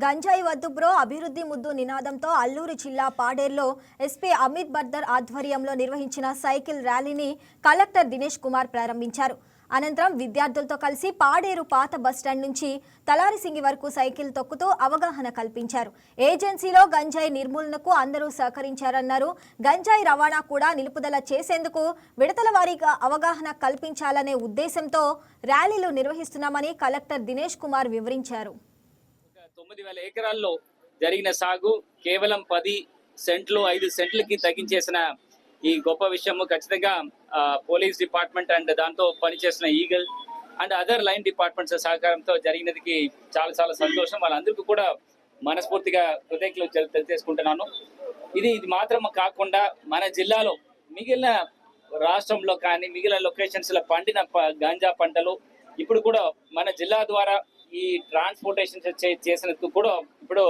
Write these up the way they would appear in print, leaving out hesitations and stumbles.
గంజాయి వద్దు బ్రో అభివృద్ధి ముద్దు నినాదంతో అల్లూరు జిల్లా పాడేరులో ఎస్పీ అమిత్ బర్దర్ ఆధ్వర్యంలో నిర్వహించిన సైకిల్ ర్యాలీని కలెక్టర్ దినేష్ కుమార్ ప్రారంభించారు. అనంతరం విద్యార్థులతో కలిసి పాడేరు పాత బస్టాండ్ నుంచి తలారిసింగి వరకు సైకిల్ తొక్కుతూ అవగాహన కల్పించారు. ఏజెన్సీలో గంజాయి నిర్మూలనకు అందరూ సహకరించారన్నారు. గంజాయి రవాణా కూడా నిలుపుదల చేసేందుకు విడతల వారీగా అవగాహన కల్పించాలనే ఉద్దేశంతో ర్యాలీలు నిర్వహిస్తున్నామని కలెక్టర్ దినేష్ కుమార్ వివరించారు. 9,000 ఎకరాల్లో జరిగిన సాగు కేవలం 10 సెంట్లు 5 సెంట్లకి తగ్గించేసిన ఈ గొప్ప విషయము ఖచ్చితంగా పోలీస్ డిపార్ట్మెంట్ అండ్ దాంతో పనిచేసిన eagle and other line departments సహకారంతో జరిగినదికి చాలా చాలా సంతోషం. వాళ్ళందరికీ కూడా మనస్ఫూర్తిగా కృతజ్ఞతలు తెలియజేసుకుంటున్నాను. ఇది మాత్రం కాకుండా మన జిల్లాలో మిగిలిన రాష్ట్రంలో కానీ మిగిలిన లొకేషన్స్ లో పండిన గాంజా పంటలు ఇప్పుడు కూడా మన జిల్లా ద్వారా ఈ ట్రాన్స్పోర్టేషన్ చేసినందుకు కూడా ఇప్పుడు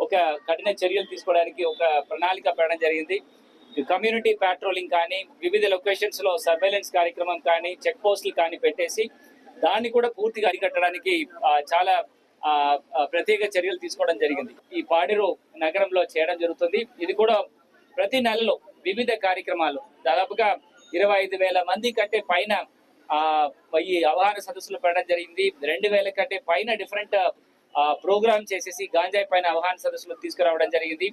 ఒక కఠిన చర్యలు తీసుకోవడానికి ఒక ప్రణాళిక పెట్టడం జరిగింది. కమ్యూనిటీ పెట్రోలింగ్ కానీ వివిధ లొకేషన్స్ లో సర్వేలెన్స్ కార్యక్రమం కానీ చెక్ పోస్టులు కానీ పెట్టేసి దాన్ని కూడా పూర్తిగా అరికట్టడానికి చాలా ప్రత్యేక చర్యలు తీసుకోవడం జరిగింది. ఈ పాడేరు నగరంలో చేయడం జరుగుతుంది. ఇది కూడా ప్రతి నెలలో వివిధ కార్యక్రమాలు దాదాపుగా 25,000 మంది కంటే పైన ఈ అవగాహన సదస్సులు పెట్టడం జరిగింది. 2,000 కంటే పైన డిఫరెంట్ ప్రోగ్రామ్ చేసేసి గాంజాయి పైన అవగాహన సదస్సులు తీసుకురావడం జరిగింది.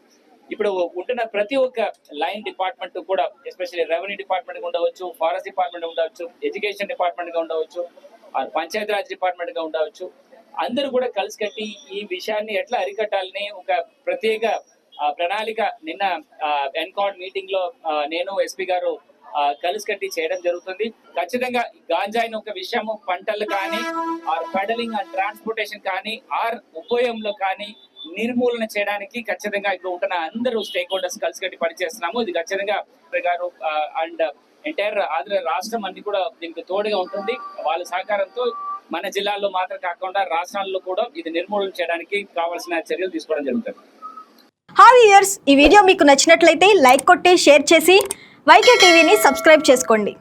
ఇప్పుడు ఉంటున్న ప్రతి ఒక్క లైన్ డిపార్ట్మెంట్ కూడా ఎస్పెషల్లీ రెవెన్యూ డిపార్ట్మెంట్ గా ఉండవచ్చు, ఫారెస్ట్ డిపార్ట్మెంట్ ఉండవచ్చు, ఎడ్యుకేషన్ డిపార్ట్మెంట్ గా ఉండవచ్చు, పంచాయతీరాజ్ డిపార్ట్మెంట్ గా ఉండవచ్చు, అందరూ కూడా కలిసి కట్టి ఈ విషయాన్ని ఎట్లా అరికట్టాలని ఒక ప్రత్యేక ప్రణాళిక నిన్న ఎన్కాడ్ మీటింగ్ లో నేను ఎస్పీ గారు కలిసి కట్టి చేయడం జరుగుతుంది. ఖచ్చితంగా గాంజాయిని ఒక విషయము పంటలు కానీ ఆర్ పెడలింగ్ అండ్ ట్రాన్స్పోర్టేషన్ కానీ ఆర్ ఉపయోగంలో కానీ నిర్మూలన చేయడానికి ఖచ్చితంగా ఇప్పుడు ఉంటున్న అందరూ స్టేక్ హోల్డర్స్ కలిసి కట్టి పనిచేస్తున్నాము. ఇది ఖచ్చితంగా గారు అండ్ ఎంటైర్ ఆంధ్ర రాష్ట్రం అన్ని కూడా దీనికి తోడుగా ఉంటుంది. వాళ్ళ సహకారంతో మన జిల్లాల్లో మాత్రం కాకుండా రాష్ట్రాల్లో కూడా ఇది నిర్మూలన చేయడానికి కావాల్సిన చర్యలు తీసుకోవడం జరుగుతుంది. హాయ్ వ్యూయర్స్, ఈ వీడియో మీకు నచ్చినట్లయితే లైక్ కొట్టి షేర్ చేసి వైకే టీవీని సబ్స్క్రైబ్ చేసుకోండి.